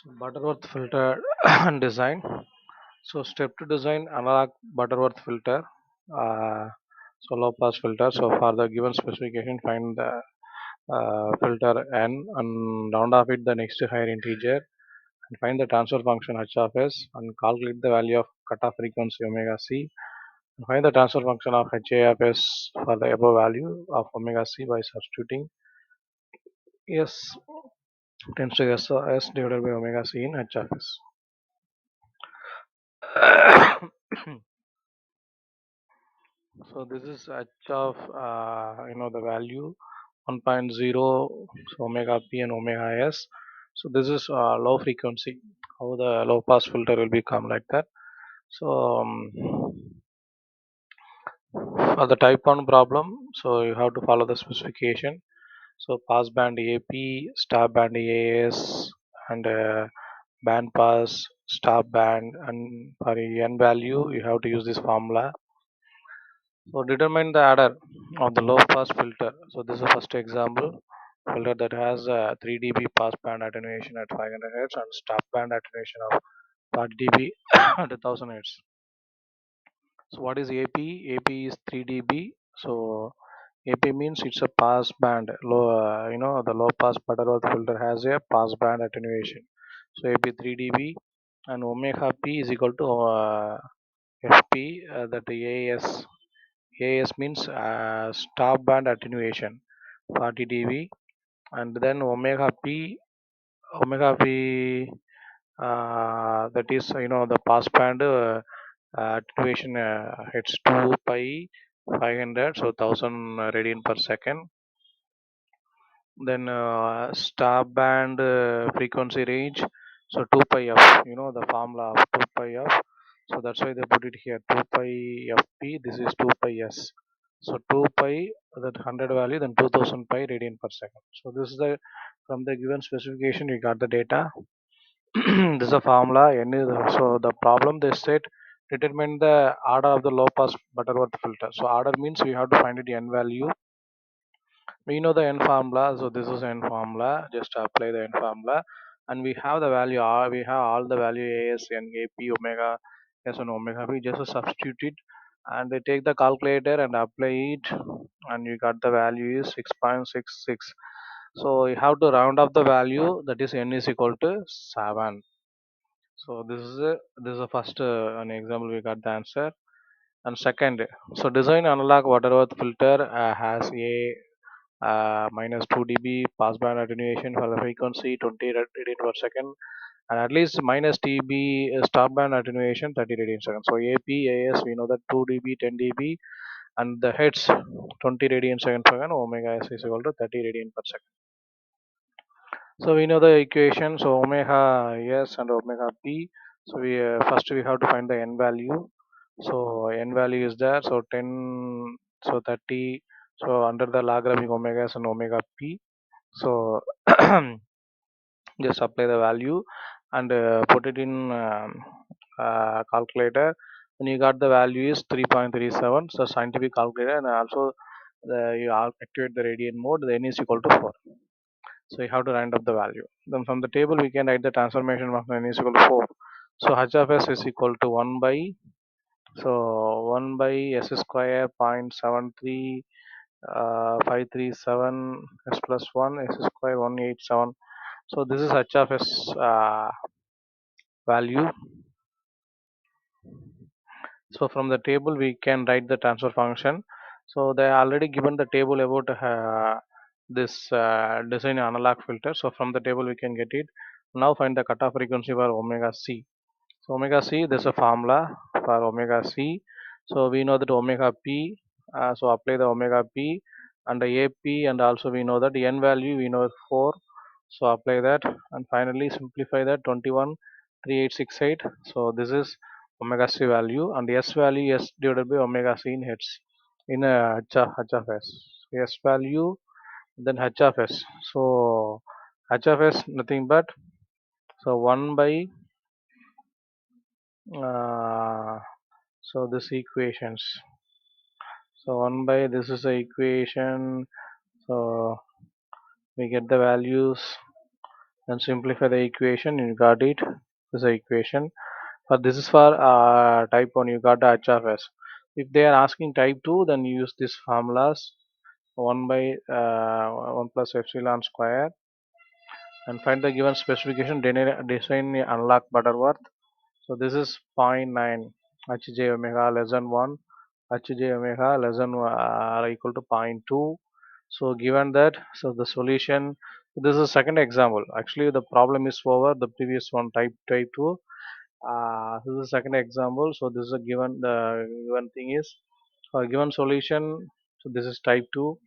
So Butterworth filter design. So step to design analog Butterworth filter. Uh, so low pass filter. So for the given specification, find the filter n and round off it the next higher integer and find the transfer function h of s and calculate the value of cutoff frequency omega c. And find the transfer function of ha of s for the above value of omega c by substituting s tends to s divided by omega c in h of s. So this is h of the value 1.0, so omega p and omega s. So this is low frequency. How the low pass filter will become like that. So for the type 1 problem, so you have to follow the specification. So pass band AP, stop band AS, and band pass, stop band, and for n value you have to use this formula. So determine the adder of the low pass filter. So this is the first example filter that has 3 dB pass band attenuation at 500 Hz and stop band attenuation of 40 dB at 1000 Hz. So what is AP? AP is 3 dB. So AP means it's a pass band. The low pass Butterworth filter has a pass band attenuation. So AP 3 dB and omega p is equal to FP that AS. AS means stop band attenuation 40 dB and then omega p that is the pass band attenuation hits 2 pi 500 so 1000 radian per second. Then stop band frequency range, so 2 pi f, the formula of 2 pi f. So that's why they put it here 2 pi fp. This is 2 pi s. So 2 pi, that 100 value, then 2000 pi radian per second. So this is the from the given specification we got the data. This is a formula. So the problem they said determine the order of the low pass Butterworth filter. So order means we have to find it n value. We know the n formula, so this is n formula. Just apply the n formula and we have the value r. We have all the value as n ap omega s and omega b. Just substitute it and they take the calculator and apply it and you got the value is 6.66. So you have to round up the value, that is n is equal to 7. So this is the first an example we got the answer. And second, so design analog Butterworth filter has a minus 2 dB passband attenuation for the frequency 20 radian per second and at least minus dB stop band attenuation 30 radian per second. So AP, AS we know that 2 dB, 10 dB and the heads 20 radian second per second, omega S is equal to 30 radian per second. So we know the equation. So omega S and omega P. So we first we have to find the n value. So n value is there. So 10, so 30. So under the logarithmic omega S and omega P. So just apply the value and put it in calculator. And you got the value is 3.37. So scientific calculator and also you activate the radian mode. The n is equal to 4. So you have to round up the value. Then from the table we can write the transformation function n is equal to 4. So h of s is equal to 1 by, so 1 by s square 0.73 537 s plus 1 s square 187. So this is h of s value. So from the table we can write the transfer function. So they already given the table about this design analog filter. So from the table we can get it. Now find the cutoff frequency for omega c. So omega c, there's a formula for omega c. So we know that omega p. So apply the omega p and the ap, and also we know that the n value we know 4. So apply that and finally simplify that 213868. So this is omega c value and s value s divided by omega c in hertz in h of s. S value then h of s. So h of s nothing but, so 1 by uh, so this equations. So 1 by this is the equation. So we get the values Then simplify the equation, you got it. This is the equation. But this is for type 1, you got the h of s. If they are asking type 2, then you use these formulas 1 by 1 plus epsilon square and find the given specification, design unlock Butterworth. So this is zero point 0.9 hj omega less than 1, hj omega less than or equal to zero point 0.2. So given that, so the solution, this is a second example. Actually, the problem is over. The previous one type 2. This is a second example. So this is a given, the given thing is given solution. So this is type 2.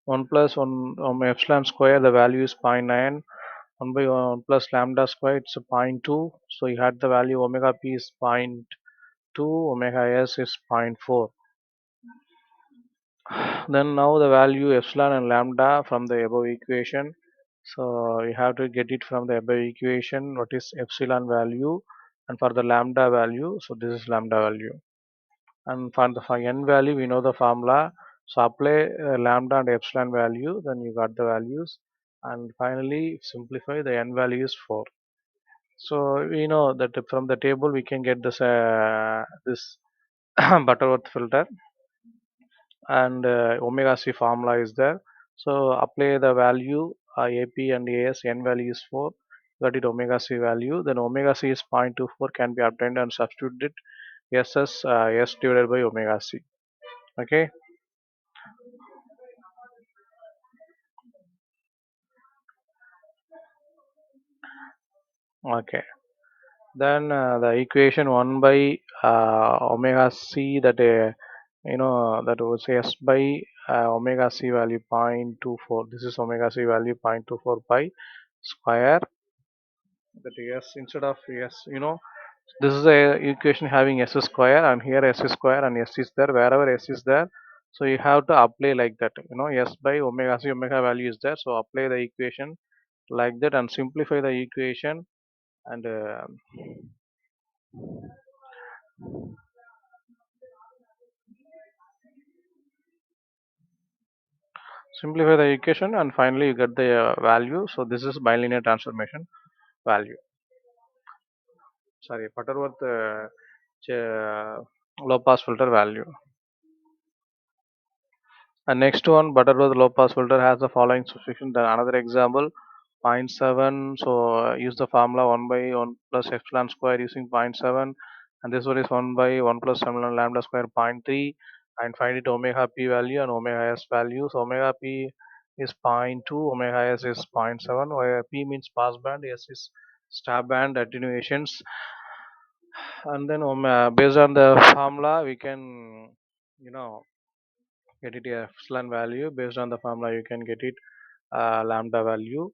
1 plus 1 epsilon square, the value is zero point 0.9. 1 by 1 plus lambda square, it's a zero point 0.2. So you had the value omega p is zero point 0.2, omega s is zero point 0.4. Then now the value epsilon and lambda from the above equation. So you have to get it from the above equation. What is epsilon value? And for the lambda value, so this is lambda value. And for n value, we know the formula. So apply lambda and epsilon value, then you got the values. And finally, simplify, the n value is 4. So we know that from the table we can get this Butterworth filter, and omega c formula is there. So apply the value AP and AS, n value is 4. Got it, omega c value. Then omega c is 0.24 can be obtained and substituted SS S divided by omega c. Okay. Okay. Then the equation 1 by omega c, that that was S by omega c value 0.24. This is omega c value 0.24 pi square. That S instead of S, this is a equation having S square, and here S square and S is there. Wherever S is there, so you have to apply like that. S by omega c, omega value is there. So apply the equation like that and simplify the equation, and simplify the equation, and finally you get the value. So this is bilinear transformation value. Sorry, Butterworth low pass filter value. And next one, Butterworth low pass filter has the following substitution. Then another example, zero point 0.7. So use the formula 1 by 1 plus epsilon square using zero point 0.7, and this one is 1 by 1 plus epsilon lambda square 0.3, and find it omega p value and omega s value. So omega p is zero point 0.2, omega s is zero point 0.7, where p means pass band, s is stop band attenuations. And then based on the formula we can you know get it epsilon value. Based on the formula you can get it lambda value.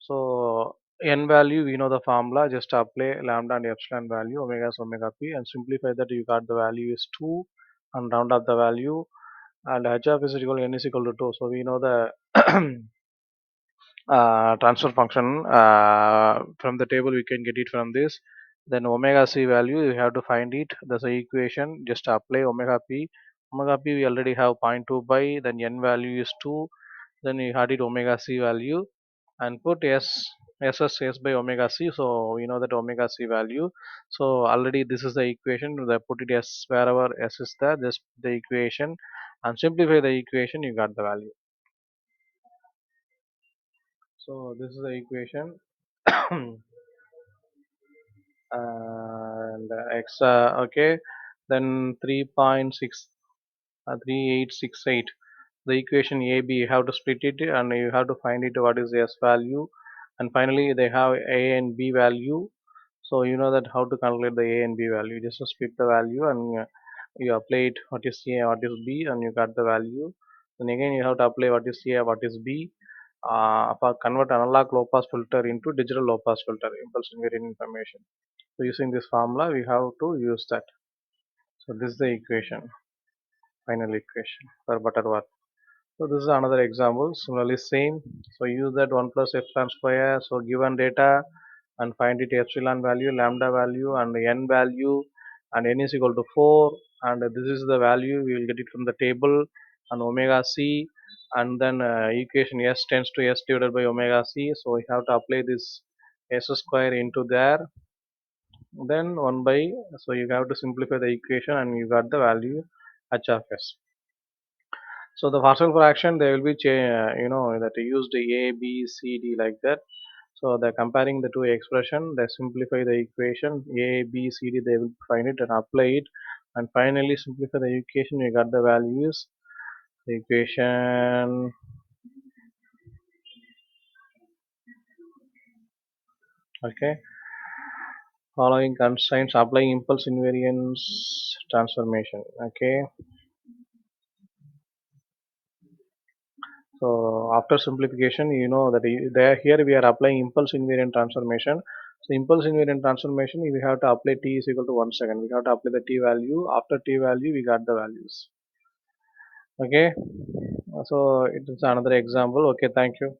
So n value, we know the formula, just apply lambda and epsilon value, omega is omega p, and simplify that, you got the value is 2, and round up the value, and h of is equal to n is equal to 2. So we know the transfer function from the table, we can get it from this. Then omega c value, you have to find it. There's a equation, just apply omega p. Omega p we already have zero point 0.2 by, then n value is 2, then you had it omega c value, and put s by omega c. So we know that omega c value. So already this is the equation, they put it s wherever s is there, just the equation and simplify the equation, you got the value. So this is the equation. And x, okay, then 3.6 3868, the equation AB, you have to split it and you have to find it what is the s value, and finally they have a and b value. So you know that how to calculate the a and b value, just to split the value, and you apply it what is a what is b, and you got the value. Then again you have to apply what is a what is b, for convert analog low pass filter into digital low pass filter, impulse invariant information. So using this formula, we have to use that. So this is the equation, final equation for Butterworth. So this is another example, similarly same. So use that 1 plus epsilon square. So given data, and find it epsilon value, lambda value, and n value, and n is equal to 4. And this is the value, we will get it from the table. and omega c, and then equation s tends to s divided by omega c. So we have to apply this s square into there, then 1 by, so you have to simplify the equation and you got the value h of s. So the partial fraction they will be that used a b c d like that. So they're comparing the two expression, they simplify the equation a b c d, they will find it and apply it, and finally simplify the equation, you got the values. The equation, okay, following constraints applying impulse invariance transformation, okay. So after simplification, you know that there here we are applying impulse invariant transformation. So impulse invariant transformation, we have to apply t is equal to 1 second. We have to apply the t value. After t value, we got the values. Okay. So it is another example. Okay, thank you.